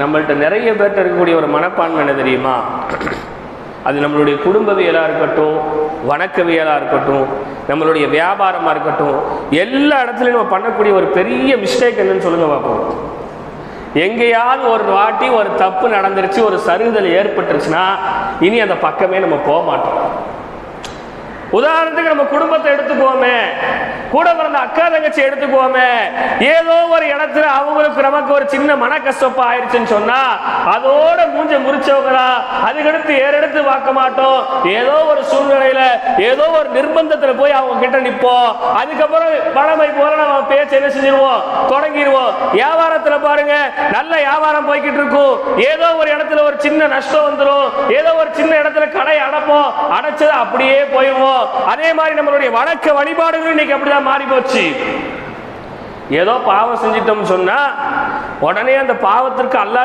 நம்மள்ட்ட நிறைய பேர்ட்ட இருக்கக்கூடிய ஒரு மனப்பான்மை என்ன தெரியுமா? அது நம்மளுடைய குடும்பவியலாக இருக்கட்டும், வணக்கவியலாக இருக்கட்டும், நம்மளுடைய வியாபாரமாக இருக்கட்டும், எல்லா இடத்துலையும் நம்ம பண்ணக்கூடிய ஒரு பெரிய மிஸ்டேக் என்னன்னு சொல்லுங்க பார்ப்போம். எங்கேயாவது ஒரு வாட்டி ஒரு தப்பு நடந்துருச்சு, ஒரு சருகுதல் ஏற்பட்டுருச்சுன்னா இனி அந்த பக்கமே நம்ம போக மாட்டோம். உதாரணத்துக்கு நம்ம குடும்பத்தை எடுத்துக்குவோமே, கூட பிறந்த அக்கா தங்கச்சி எடுத்துக்குவோமே, ஏதோ ஒரு இடத்துல அவங்களுக்கு நமக்கு ஒரு சின்ன மன கஷ்டப்பா ஆயிடுச்சுன்னு சொன்னா அதோட மூஞ்ச முறிச்சவங்களா அதுக்கடுத்து ஏறெடுத்து பார்க்க மாட்டோம். ஏதோ ஒரு சூழ்நிலையில ஏதோ ஒரு நிர்பந்தத்துல போய் அவங்க கிட்ட நிப்போம். அதுக்கப்புறம் பழமை போல நம்ம பேச்சு என்ன செஞ்சிருவோம், தொடங்கிடுவோம். வியாபாரத்துல பாருங்க, நல்ல வியாபாரம் போய்கிட்டு இருக்கும், ஏதோ ஒரு இடத்துல ஒரு சின்ன நஷ்டம் வந்துடும், ஏதோ ஒரு சின்ன இடத்துல கடை அடைப்போம், அடைச்சது அப்படியே போயிடுவோம். அதே மாதிரி நம்மளுடைய வணக்க வழிபாடுகள் இன்னைக்கு அப்படிதான் மாறி போச்சு. ஏதோ பாவம் செஞ்சிட்டோம் சொன்னா உடனே அந்த பாவத்திற்கு அல்லாஹ்